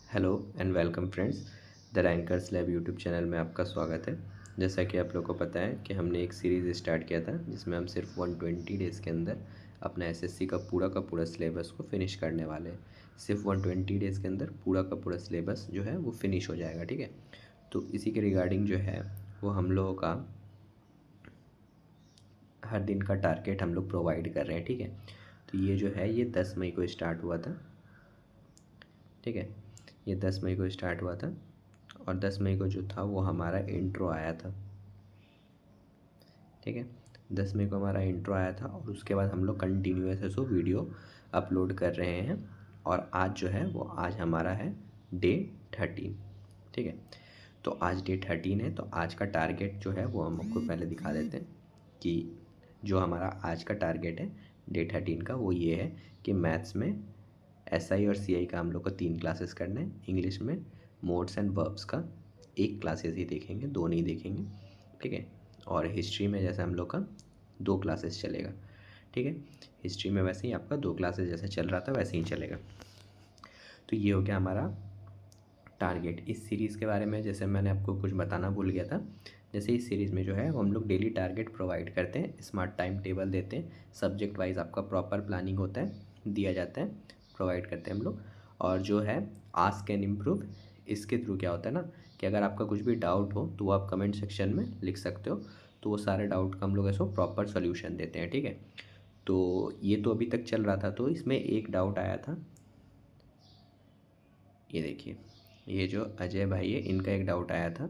Hello and welcome friends. The rankers lab YouTube channel में आपका स्वागत है। जैसा कि आप लोगों को पता है कि हमने एक सीरीज़ स्टार्ट किया था जिसमें हम सिर्फ 120 डेज़ के अंदर अपना एसएससी का पूरा सिलेबस को फिनिश करने वाले हैं। सिर्फ 120 डेज़ के अंदर पूरा का पूरा सिलेबस जो है वो फिनिश हो जाएगा, ठीक है। तो इसी के रिगार्डिंग जो है वो हम लोगों का हर दिन का टारगेट हम लोग प्रोवाइड कर रहे हैं, ठीक है। तो ये जो है ये 10 मई को स्टार्ट हुआ था, ठीक है। ये 10 मई को स्टार्ट हुआ था और 10 मई को जो था वो हमारा इंट्रो आया था, ठीक है। 10 मई को हमारा इंट्रो आया था और उसके बाद हम लोग कंटिन्यूस है सो वीडियो अपलोड कर रहे हैं। और आज जो है वो आज हमारा है डे 13, ठीक है। तो आज डे 13 है, तो आज का टारगेट जो है वो हम आपको पहले दिखा देते हैं कि जो हमारा आज का टारगेट है डे 13 का वो ये है कि मैथ्स में एसआई और सीआई का हम लोग को 3 क्लासेस करना है। इंग्लिश में मोड्स एंड वर्ब्स का 1 क्लासेस ही देखेंगे, 2 नहीं देखेंगे, ठीक है। और हिस्ट्री में जैसे हम लोग का 2 क्लासेस चलेगा, ठीक है। हिस्ट्री में वैसे ही आपका 2 क्लासेस जैसे चल रहा था वैसे ही चलेगा। तो ये हो गया हमारा टारगेट। इस सीरीज़ के बारे में जैसे मैंने आपको कुछ बताना भूल गया था, जैसे इस सीरीज़ में जो है वो हम लोग डेली टारगेट प्रोवाइड करते हैं, स्मार्ट टाइम टेबल देते हैं, सब्जेक्ट वाइज आपका प्रॉपर प्लानिंग होता है, दिया जाता है, प्रोवाइड करते हैं हम लोग। और जो है आस्क एंड इम्प्रूव, इसके थ्रू क्या होता है ना कि अगर आपका कुछ भी डाउट हो तो वो आप कमेंट सेक्शन में लिख सकते हो, तो वो सारे डाउट का हम लोग ऐसा प्रॉपर सोल्यूशन देते हैं, ठीक है। तो ये तो अभी तक चल रहा था, तो इसमें एक डाउट आया था, ये देखिए, ये जो अजय भाई है इनका एक डाउट आया था।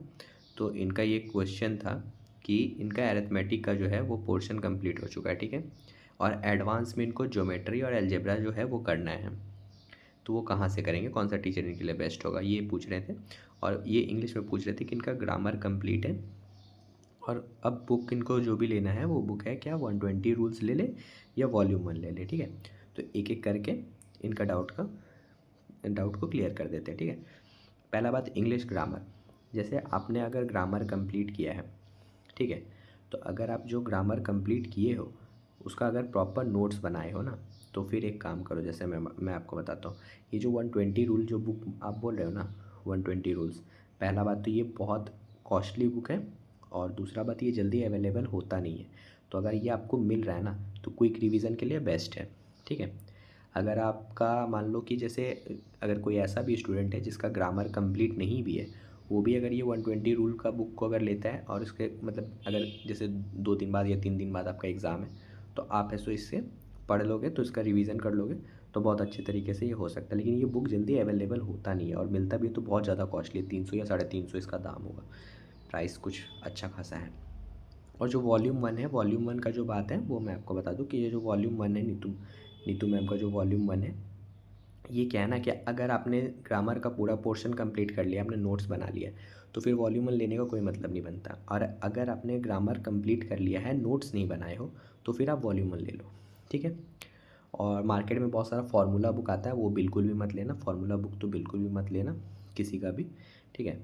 तो इनका ये क्वेश्चन था कि इनका एरिथमेटिक का जो है वो पोर्शन कंप्लीट हो चुका है, ठीक है। और एडवांस में इनको ज्योमेट्री और अलजेब्रा जो है वो करना है, तो वो कहाँ से करेंगे, कौन सा टीचर इनके लिए बेस्ट होगा, ये पूछ रहे थे। और ये इंग्लिश में पूछ रहे थे कि इनका ग्रामर कंप्लीट है और अब बुक इनको जो भी लेना है वो बुक है क्या 120 रूल्स ले ले या वॉल्यूम 1 ले ले, ठीक है। तो एक एक करके इनका डाउट को क्लियर कर देते हैं, ठीक है। पहला बात, इंग्लिश ग्रामर। जैसे आपने अगर ग्रामर कंप्लीट किया है, ठीक है, तो अगर आप जो ग्रामर कंप्लीट किए हो उसका अगर प्रॉपर नोट्स बनाए हो ना, तो फिर एक काम करो, जैसे मैं आपको बताता हूँ। ये जो 120 रूल जो बुक आप बोल रहे हो ना, 120 रूल्स, पहला बात तो ये बहुत कॉस्टली बुक है और दूसरा बात ये जल्दी अवेलेबल होता नहीं है। तो अगर ये आपको मिल रहा है ना तो क्विक रिवीजन के लिए बेस्ट है, ठीक है। अगर आपका मान लो कि जैसे अगर कोई ऐसा भी स्टूडेंट है जिसका ग्रामर कंप्लीट नहीं भी है, वो भी अगर ये 120 रूल का बुक को अगर लेता है और उसके मतलब अगर जैसे 2 दिन बाद या 3 दिन बाद आपका एग्ज़ाम है, तो आप ऐसो इससे पढ़ लोगे तो इसका रिवीजन कर लोगे तो बहुत अच्छे तरीके से ये हो सकता है। लेकिन ये बुक जल्दी अवेलेबल होता नहीं है और मिलता भी है तो बहुत ज़्यादा कॉस्टली है, 300 या 350 इसका दाम होगा, प्राइस कुछ अच्छा खासा है। और जो वॉल्यूम 1 है, वॉल्यूम 1 का जो बात है वो मैं आपको बता दूँ कि ये जो वॉल्यूम 1 है, नीतू नीतू मैम का जो वॉल्यूम 1 है, ये क्या है ना कि अगर आपने ग्रामर का पूरा पोर्शन कंप्लीट कर लिया, आपने नोट्स बना लिया, तो फिर वॉल्यूम 1 लेने का कोई मतलब नहीं बनता। और अगर आपने ग्रामर कंप्लीट कर लिया है, नोट्स नहीं बनाए हो, तो फिर आप वॉल्यूम 1 ले लो, ठीक है। और मार्केट में बहुत सारा फार्मूला बुक आता है, वो बिल्कुल भी मत लेना, फार्मूला बुक तो बिल्कुल भी मत लेना किसी का भी, ठीक है।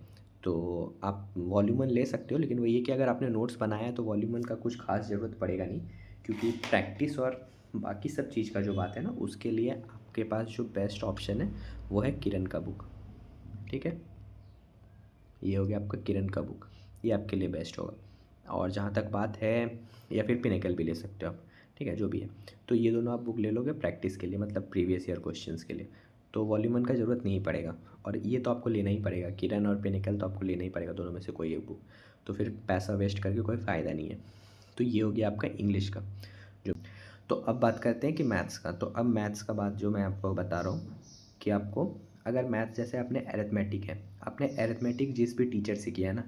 तो आप वॉल्यूम 1 ले सकते हो, लेकिन वो ये कि अगर आपने नोट्स बनाया है तो वॉल्यूम 1 का कुछ खास ज़रूरत पड़ेगा नहीं, क्योंकि प्रैक्टिस और बाकी सब चीज़ का जो बात है ना, उसके लिए आपके पास जो बेस्ट ऑप्शन है वो है किरण का बुक, ठीक है। ये हो गया आपका किरण का बुक, ये आपके लिए बेस्ट होगा। और जहाँ तक बात है, या फिर पिनेकल भी ले सकते हो आप, ठीक है, जो भी है। तो ये दोनों आप बुक ले लोगे प्रैक्टिस के लिए, मतलब प्रीवियस ईयर क्वेश्चंस के लिए, तो वॉल्यूम 1 का ज़रूरत नहीं पड़ेगा। और ये तो आपको लेना ही पड़ेगा, किरण और पिनेकल तो आपको लेना ही पड़ेगा, दोनों में से कोई एक बुक, तो फिर पैसा वेस्ट करके कोई फ़ायदा नहीं है। तो ये हो गया आपका इंग्लिश का जो। तो अब बात करते हैं कि मैथ्स का। तो अब मैथ्स का बात जो मैं आपको बता रहा हूँ कि आपको अगर मैथ्स जैसे आपने अरिथमेटिक है, आपने अरिथमेटिक जिस भी टीचर से किया है ना,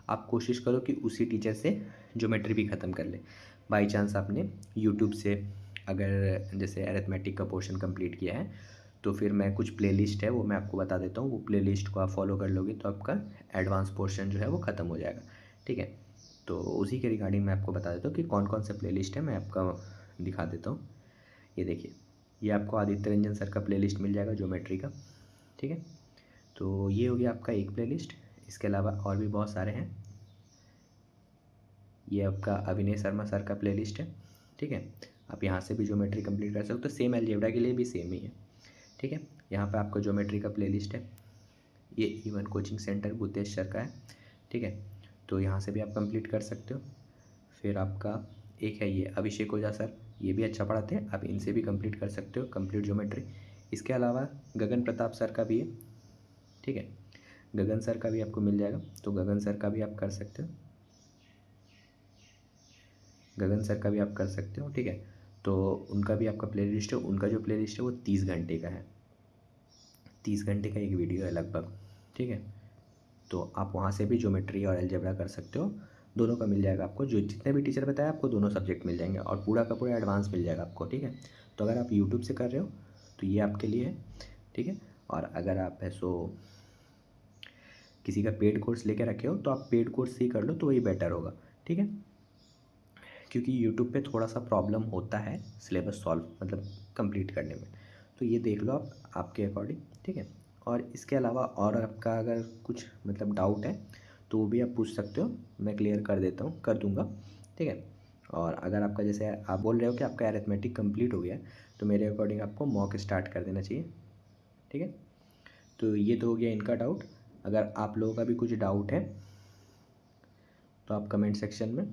आप कोशिश करो कि उसी टीचर से ज्योमेट्री भी ख़त्म कर ले। बाई चांस आपने यूट्यूब से अगर जैसे अरिथमेटिक का पोर्शन कंप्लीट किया है, तो फिर मैं कुछ प्लेलिस्ट है वो मैं आपको बता देता हूँ, वो प्लेलिस्ट को आप फॉलो कर लोगे तो आपका एडवांस पोर्शन जो है वो ख़त्म हो जाएगा, ठीक है। तो उसी के रिगार्डिंग मैं आपको बता देता हूँ कि कौन कौन से प्लेलिस्ट है, मैं आपका दिखा देता हूँ। ये देखिए, ये आपको आदित्य रंजन सर का प्लेलिस्ट मिल जाएगा ज्योमेट्री का, ठीक है। तो ये हो गया आपका एक प्लेलिस्ट। इसके अलावा और भी बहुत सारे हैं। ये आपका अभिनय शर्मा सर का प्लेलिस्ट है, ठीक है। आप यहाँ से भी ज्योमेट्री कंप्लीट कर सकते हो, सेम अलजेब्रा के लिए भी सेम ही है, ठीक है। यहाँ पे आपका ज्योमेट्री का प्लेलिस्ट है, ये E1 कोचिंग सेंटर बुद्धेश्वर का है, ठीक है। तो यहाँ से भी आप कंप्लीट कर सकते हो। फिर आपका एक है ये अभिषेक ओझा सर, ये भी अच्छा पढ़ाते हैं, आप इनसे भी कंप्लीट कर सकते हो कंप्लीट ज्योमेट्री। इसके अलावा गगन प्रताप सर का भी है, ठीक है, गगन सर का भी आपको मिल जाएगा, तो गगन सर का भी आप कर सकते हो, गगन सर का भी आप कर सकते हो, ठीक है। तो उनका भी आपका प्ले लिस्ट है, उनका जो प्ले लिस्ट है वो 30 घंटे का है, 30 घंटे का एक वीडियो है लगभग, ठीक है। तो आप वहाँ से भी ज्योमेट्री और अलजेब्रा कर सकते हो, दोनों का मिल जाएगा आपको, जो जितने भी टीचर बताया आपको दोनों सब्जेक्ट मिल जाएंगे और पूरा का पूरा एडवांस मिल जाएगा आपको, ठीक है। तो अगर आप यूट्यूब से कर रहे हो तो ये आपके लिए है, ठीक है। और अगर आप ऐसो किसी का पेड कोर्स लेके रखे हो तो आप पेड कोर्स से ही कर लो, तो वही बेटर होगा, ठीक है। क्योंकि यूट्यूब पे थोड़ा सा प्रॉब्लम होता है सिलेबस सॉल्व मतलब कंप्लीट करने में, तो ये देख लो आप आपके अकॉर्डिंग, ठीक है। और इसके अलावा और आपका अगर कुछ मतलब डाउट है तो वो भी आप पूछ सकते हो, मैं क्लियर कर देता हूँ, कर दूँगा, ठीक है। और अगर आपका जैसे आप बोल रहे हो कि आपका अरिथमेटिक कंप्लीट हो गया है, तो मेरे अकॉर्डिंग आपको मॉक स्टार्ट कर देना चाहिए, ठीक है। तो ये तो हो गया इनका डाउट। अगर आप लोगों का भी कुछ डाउट है तो आप कमेंट सेक्शन में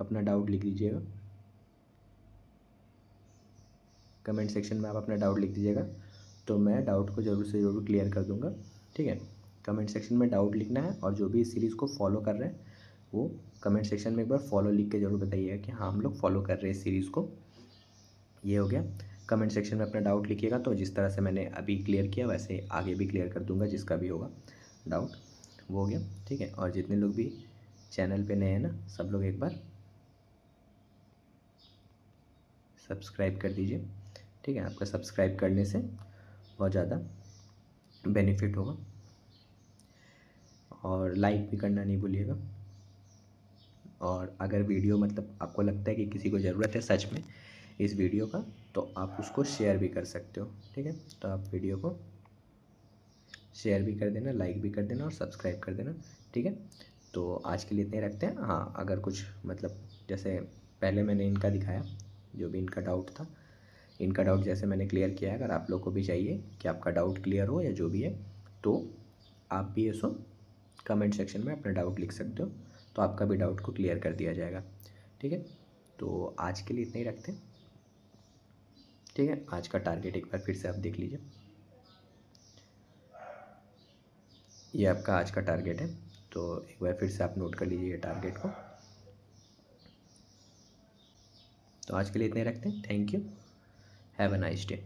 अपना डाउट लिख दीजिएगा, कमेंट सेक्शन में आप अपना डाउट लिख दीजिएगा, तो मैं डाउट को ज़रूर से ज़रूर क्लियर कर दूंगा, ठीक है। कमेंट सेक्शन में डाउट लिखना है, और जो भी इस सीरीज़ को फॉलो कर रहे हैं वो कमेंट सेक्शन में एक बार फॉलो लिख के ज़रूर बताइएगा कि हाँ हम लोग फॉलो कर रहे हैं इस सीरीज़ को। ये हो गया, कमेंट सेक्शन में अपना डाउट लिखिएगा, तो जिस तरह से मैंने अभी क्लियर किया वैसे आगे भी क्लियर कर दूंगा जिसका भी होगा डाउट, वो हो गया, ठीक है। और जितने लोग भी चैनल पे नए हैं ना, सब लोग एक बार सब्सक्राइब कर दीजिए, ठीक है। आपका सब्सक्राइब करने से बहुत ज़्यादा बेनिफिट होगा, और लाइक भी करना नहीं भूलिएगा। और अगर वीडियो मतलब आपको लगता है कि किसी को ज़रूरत है सच में इस वीडियो का, तो आप उसको शेयर भी कर सकते हो, ठीक है। तो आप वीडियो को शेयर भी कर देना, लाइक भी कर देना और सब्सक्राइब कर देना, ठीक है। तो आज के लिए इतने रखते हैं। हाँ, अगर कुछ मतलब जैसे पहले मैंने इनका दिखाया जो भी इनका डाउट था, इनका डाउट जैसे मैंने क्लियर किया है, अगर आप लोग को भी चाहिए कि आपका डाउट क्लियर हो या जो भी है, तो आप भी ऐसो कमेंट सेक्शन में अपना डाउट लिख सकते हो, तो आपका भी डाउट को क्लियर कर दिया जाएगा, ठीक है। तो आज के लिए इतना ही रखते हैं, ठीक है। आज का टारगेट एक बार फिर से आप देख लीजिए, ये आपका आज का टारगेट है, तो एक बार फिर से आप नोट कर लीजिए टारगेट को। तो आज के लिए इतने रखते हैं, thank you, have a nice day.